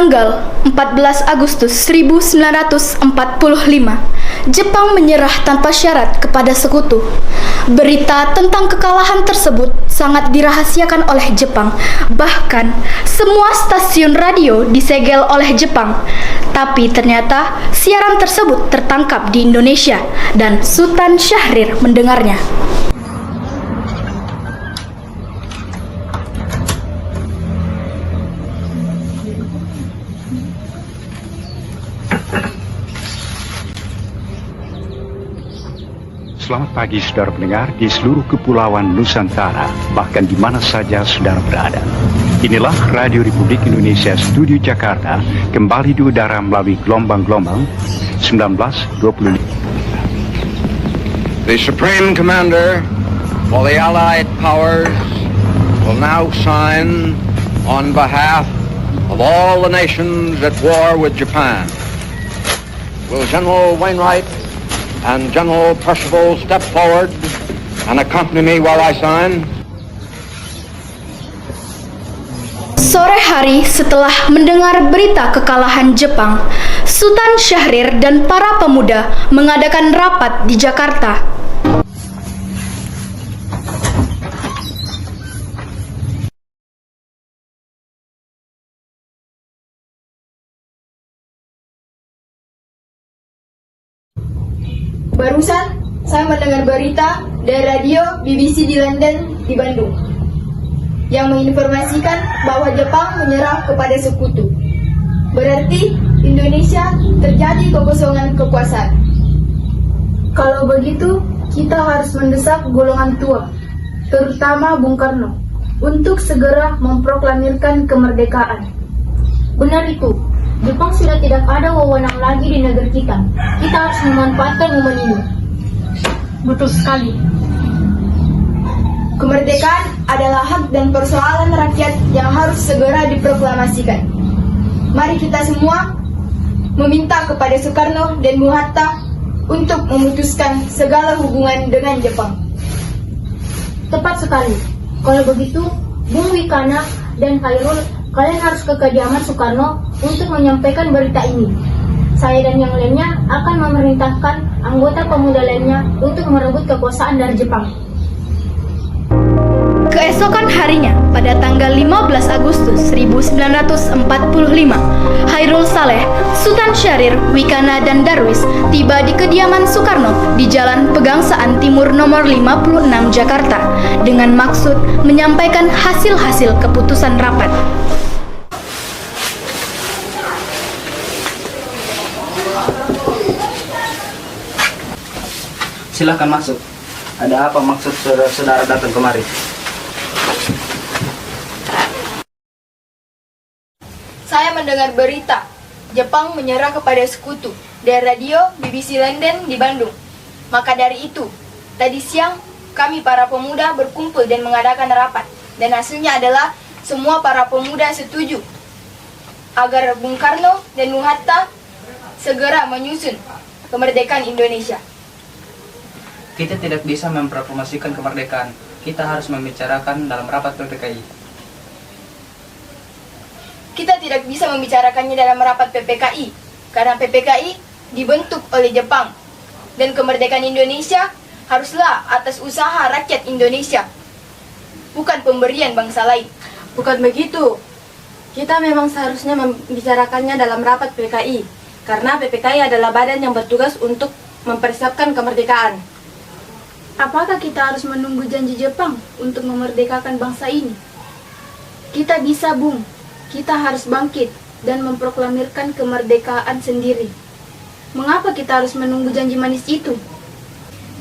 tanggal 14 Agustus 1945, Jepang menyerah tanpa syarat kepada sekutu. Berita tentang kekalahan tersebut sangat dirahasiakan oleh Jepang. Bahkan, semua stasiun radio disegel oleh Jepang. Tapi ternyata siaran tersebut tertangkap di Indonesia dan Sultan Syahrir mendengarnya. Selamat pagi saudara pendengar di seluruh kepulauan Nusantara, bahkan di mana saja saudara berada. Inilah Radio Republik Indonesia Studio Jakarta, kembali di udara melalui gelombang-gelombang 1925. The Supreme Commander for the Allied Powers will now sign on behalf of all the nations at war with Japan. Will General Wainwright and General Percival step forward and accompany me while I sign? Sore hari setelah mendengar berita kekalahan Jepang, Sultan Syahrir dan para pemuda mengadakan rapat di Jakarta. Barusan saya mendengar berita dari radio BBC di London, di Bandung, yang menginformasikan bahwa Jepang menyerah kepada sekutu. Berarti Indonesia terjadi kekosongan kekuasaan. Kalau begitu, kita harus mendesak golongan tua, terutama Bung Karno, untuk segera memproklamirkan kemerdekaan. Benar itu. Jepang sudah tidak ada wewenang lagi di negeri kita. Kita harus memanfaatkan momen ini. Betul sekali. Kemerdekaan adalah hak dan persoalan rakyat yang harus segera diproklamasikan. Mari kita semua meminta kepada Soekarno dan Bung Hatta untuk memutuskan segala hubungan dengan Jepang. Tepat sekali. Kalau begitu, Bung Wikana dan Khairul, kalian harus ke kediaman Soekarno untuk menyampaikan berita ini. Saya dan yang lainnya akan memerintahkan anggota pemuda lainnya untuk merebut kekuasaan dari Jepang. Keesokan harinya, pada tanggal 15 Agustus 1945, Khairul Saleh, Sultan Syahrir, Wikana, dan Darwis tiba di kediaman Soekarno di Jalan Pegangsaan Timur nomor 56 Jakarta dengan maksud menyampaikan hasil-hasil keputusan rapat. Silahkan masuk. Ada apa maksud saudara datang kemari? Saya mendengar berita Jepang menyerah kepada sekutu dari radio BBC London di Bandung. Maka dari itu, tadi siang kami para pemuda berkumpul dan mengadakan rapat. Dan hasilnya adalah semua para pemuda setuju agar Bung Karno dan Bung Hatta segera menyusun kemerdekaan Indonesia. Kita tidak bisa memproklamasikan kemerdekaan. Kita harus membicarakan dalam rapat PPKI. Kita tidak bisa membicarakannya dalam rapat PPKI karena PPKI dibentuk oleh Jepang dan kemerdekaan Indonesia haruslah atas usaha rakyat Indonesia, bukan pemberian bangsa lain. Bukan begitu. Kita memang seharusnya membicarakannya dalam rapat PPKI karena PPKI adalah badan yang bertugas untuk mempersiapkan kemerdekaan. Apakah kita harus menunggu janji Jepang untuk memerdekakan bangsa ini? Kita bisa, Bung. Kita harus bangkit dan memproklamirkan kemerdekaan sendiri. Mengapa kita harus menunggu janji manis itu?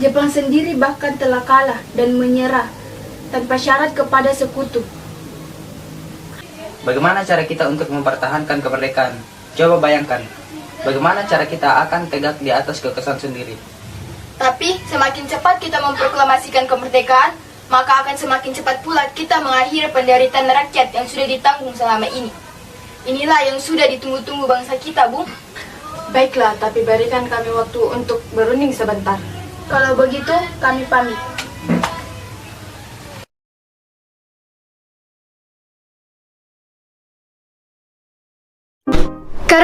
Jepang sendiri bahkan telah kalah dan menyerah tanpa syarat kepada sekutu. Bagaimana cara kita untuk mempertahankan kemerdekaan? Coba bayangkan, bagaimana cara kita akan tegak di atas kekuasaan sendiri. Tapi semakin cepat kita memproklamasikan kemerdekaan, maka akan semakin cepat pula kita mengakhiri penderitaan rakyat yang sudah ditanggung selama ini. Inilah yang sudah ditunggu-tunggu bangsa kita, Bung. Baiklah, tapi berikan kami waktu untuk berunding sebentar. Kalau begitu, kami pamit.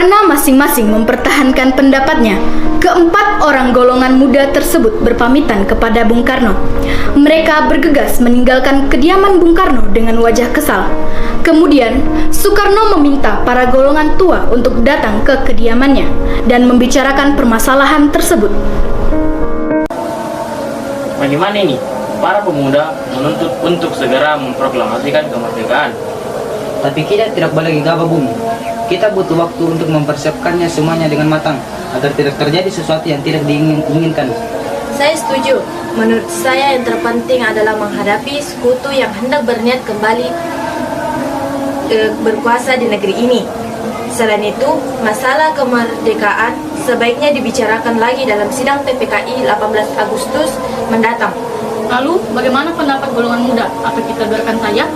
Karena masing-masing mempertahankan pendapatnya, keempat orang golongan muda tersebut berpamitan kepada Bung Karno. Mereka bergegas meninggalkan kediaman Bung Karno dengan wajah kesal. Kemudian, Soekarno meminta para golongan tua untuk datang ke kediamannya dan membicarakan permasalahan tersebut. Bagaimana ini? Para pemuda menuntut untuk segera memproklamasikan kemerdekaan. Tapi kita tidak boleh gegabah, Bung. Kita butuh waktu untuk mempersiapkannya semuanya dengan matang agar tidak terjadi sesuatu yang tidak diinginkan. Saya setuju. Menurut saya yang terpenting adalah menghadapi sekutu yang hendak berniat kembali berkuasa di negeri ini. Selain itu, masalah kemerdekaan sebaiknya dibicarakan lagi dalam sidang PPKI 18 Agustus mendatang. Lalu, bagaimana pendapat golongan muda? Apa kita biarkan saja?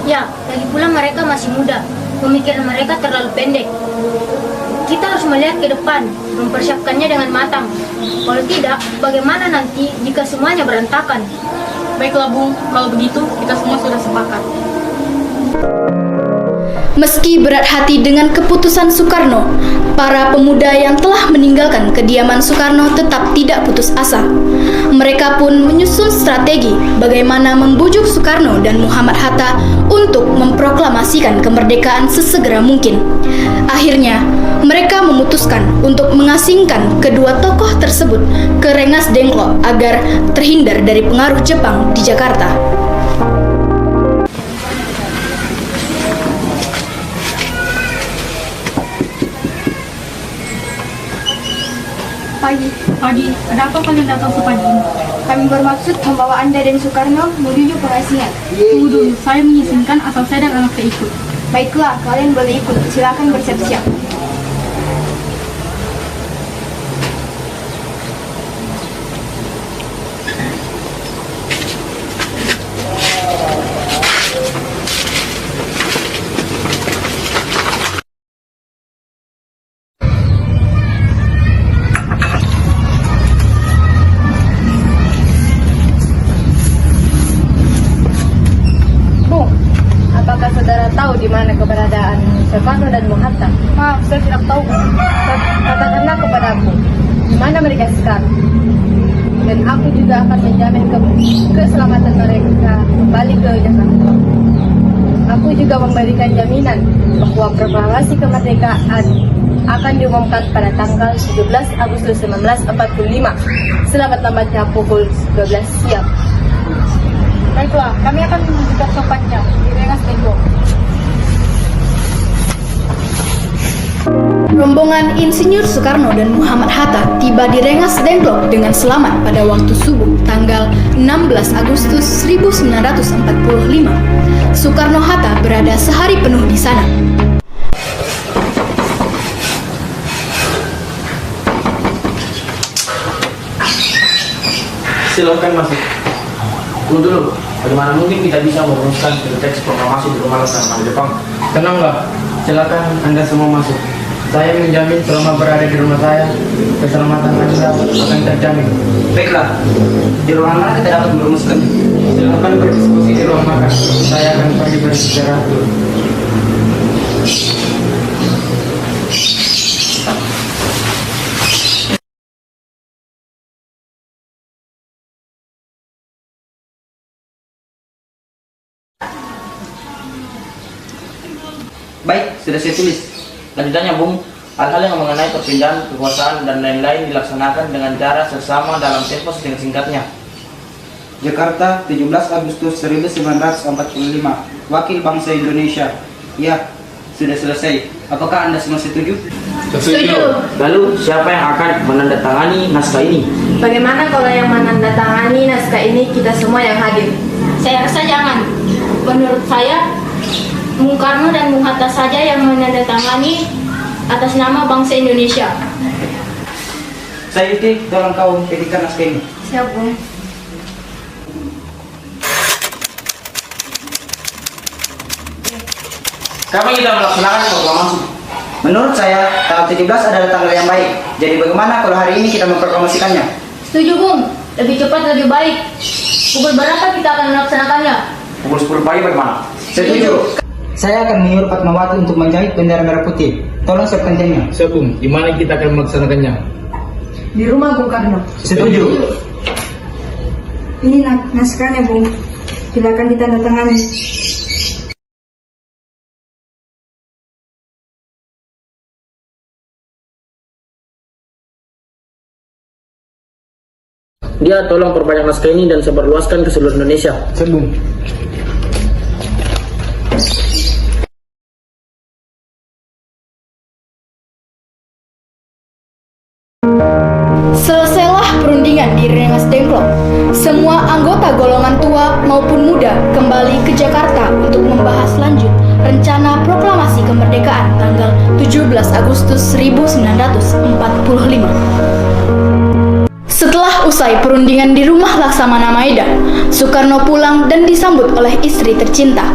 Ya, lagi pula mereka masih muda. Pemikiran mereka terlalu pendek. Kita harus melihat ke depan, mempersiapkannya dengan matang. Kalau tidak, bagaimana nanti jika semuanya berantakan? Baiklah Bung, kalau begitu kita semua sudah sepakat. Meski berat hati dengan keputusan Soekarno, para pemuda yang telah meninggalkan kediaman Soekarno tetap tidak putus asa. Mereka pun menyusun strategi bagaimana membujuk Soekarno dan Muhammad Hatta untuk memproklamasikan kemerdekaan sesegera mungkin. Akhirnya, mereka memutuskan untuk mengasingkan kedua tokoh tersebut ke Rengas Dengklok agar terhindar dari pengaruh Jepang di Jakarta. Pagi, ada apa kalian datang ke pagi ini? Kami bermaksud membawa Anda dan Soekarno menuju pengasingan. Tunggu dulu, saya mengizinkan asal saya dan anak saya ikut. Baiklah, kalian boleh ikut. Silakan bersiap-siap. Apakah saudara tahu di mana keberadaan Soekarno dan Bung Hatta? Maaf, saya tidak tahu. Katakanlah kepadaku, di mana mereka sekarang? Dan aku juga akan menjamin keselamatan mereka kembali ke Jakarta. Aku juga memberikan jaminan bahwa proklamasi kemerdekaan akan diumumkan pada tanggal 17 Agustus 1945 selamat-lambatnya pukul 12 siang. Baiklah, kami akan menunjukkan tempatnya di Rengas Dengklok. Rombongan Insinyur Soekarno dan Muhammad Hatta tiba di Rengas Dengklok dengan selamat pada waktu subuh tanggal 16 Agustus 1945. Soekarno-Hatta berada sehari penuh di sana. Silakan masuk. Tunggu dulu, bagaimana mungkin kita bisa merumuskan teks proklamasi di rumah sama Jepang? Tenanglah, silakan Anda semua masuk. Saya menjamin selama berada di rumah saya, keselamatan Anda akan terjamin. Baiklah, di ruangan mana kita dapat merumuskan? Silakan berdiskusi di ruang makan. Saya akan pergi beristirahat dulu. Baik, sudah saya tulis. Lanjutannya Bung, hal-hal yang mengenai perpindahan kekuasaan dan lain-lain dilaksanakan dengan cara seksama dalam tempo singkat-singkatnya. Jakarta, 17 Agustus 1945. Wakil Bangsa Indonesia. Ya, sudah selesai. Apakah Anda semua setuju? Setuju. Lalu, siapa yang akan menandatangani naskah ini? Bagaimana kalau yang menandatangani naskah ini kita semua yang hadir? Saya rasa jangan. Menurut saya, Bung Karno dan Bung Hatta saja yang menandatangani atas nama bangsa Indonesia. Saya Yuti, tolong kau petikan naskah ini. Siap, Bung. Kapan kita melaksanakan proklamasi? Menurut saya, tanggal 17 adalah tanggal yang baik. Jadi bagaimana kalau hari ini kita memproklamasikannya? Setuju Bung, lebih cepat lebih baik. Pukul berapa kita akan melaksanakannya? Pukul 10 pagi bagaimana? Setuju. Saya akan menyuruh Fatmawati untuk menjahit bendera merah putih. Tolong siapkan timnya. Siap, Bung. Di mana kita akan melaksanakannya? Di rumah Bung Karno. Setuju. Ini naskahnya Bung. Silakan ditandatangani. Dia tolong perbanyak naskah ini dan sebarluaskan ke seluruh Indonesia. Siap, Bung. Selesailah perundingan di Rengas Dengklok. Semua anggota golongan tua maupun muda kembali ke Jakarta untuk membahas lanjut rencana proklamasi kemerdekaan tanggal 17 Agustus 1945. Setelah usai perundingan di rumah Laksamana Maeda, Soekarno pulang dan disambut oleh istri tercinta.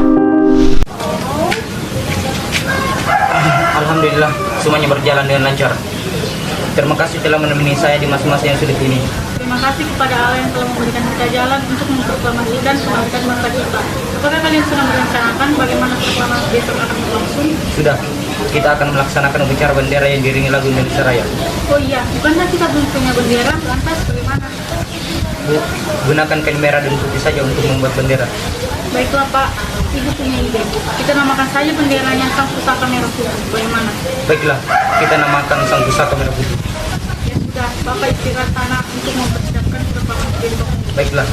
Alhamdulillah, semuanya berjalan dengan lancar. Terima kasih telah menemani saya di masa-masa yang sulit ini. Terima kasih kepada Allah yang telah memberikan kita jalan untuk memproklamasikan kemerdekaan bangsa kita. Apakah kalian sudah merencanakan bagaimana proklamasi besok akan berlangsung? Sudah, kita akan melaksanakan upacara bendera yang diiringi lagu Indonesia Raya. Oh iya, bukankah kita belum punya bendera? Lantas bagaimana? Bu, gunakan kain merah dan putih saja untuk membuat bendera. Baiklah Pak, Ibu punya ide. Kita namakan saja benderanya Sang Pusaka Merah Putih. Bagaimana? Baiklah, kita namakan Sang Pusaka Merah Putih. Ya sudah, Bapak istirahat sana untuk mempersiapkan proklamasi besok. Baiklah.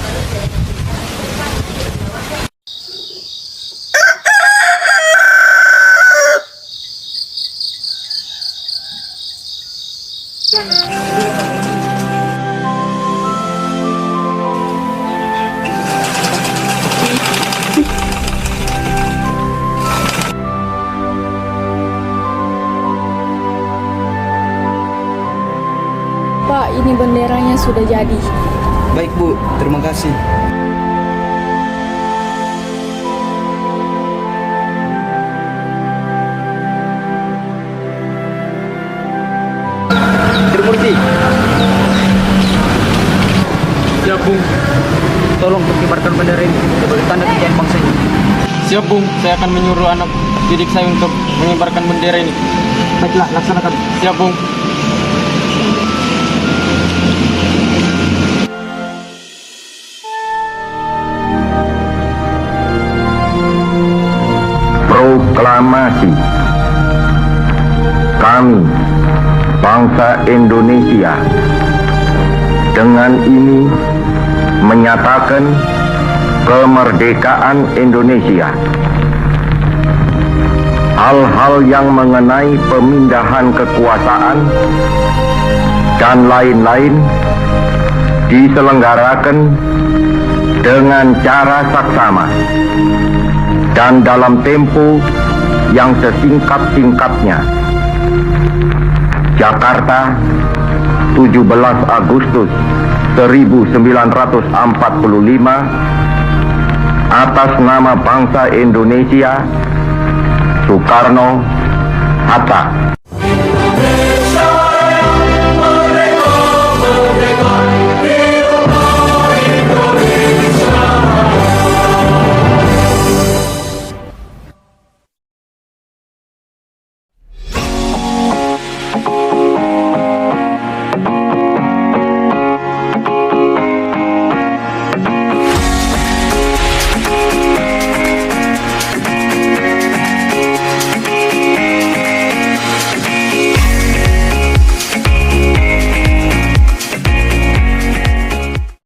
Pak, ini benderanya sudah jadi. Baik, Bu. Terima kasih. Trimurti. Siap, Bung. Tolong kibarkan bendera ini sebagai tanda kejayaan bangsa ini. Siap, Bung. Saya akan menyuruh anak didik saya untuk mengibarkan bendera ini. Baiklah, laksanakan. Siap, Bung. Proklamasi. Kami, bangsa Indonesia, dengan ini menyatakan kemerdekaan Indonesia. Hal-hal yang mengenai pemindahan kekuasaan dan lain-lain diselenggarakan dengan cara saksama dan dalam tempo yang sesingkat-singkatnya. Jakarta, 17 Agustus 1945, atas nama bangsa Indonesia, Soekarno, Hatta.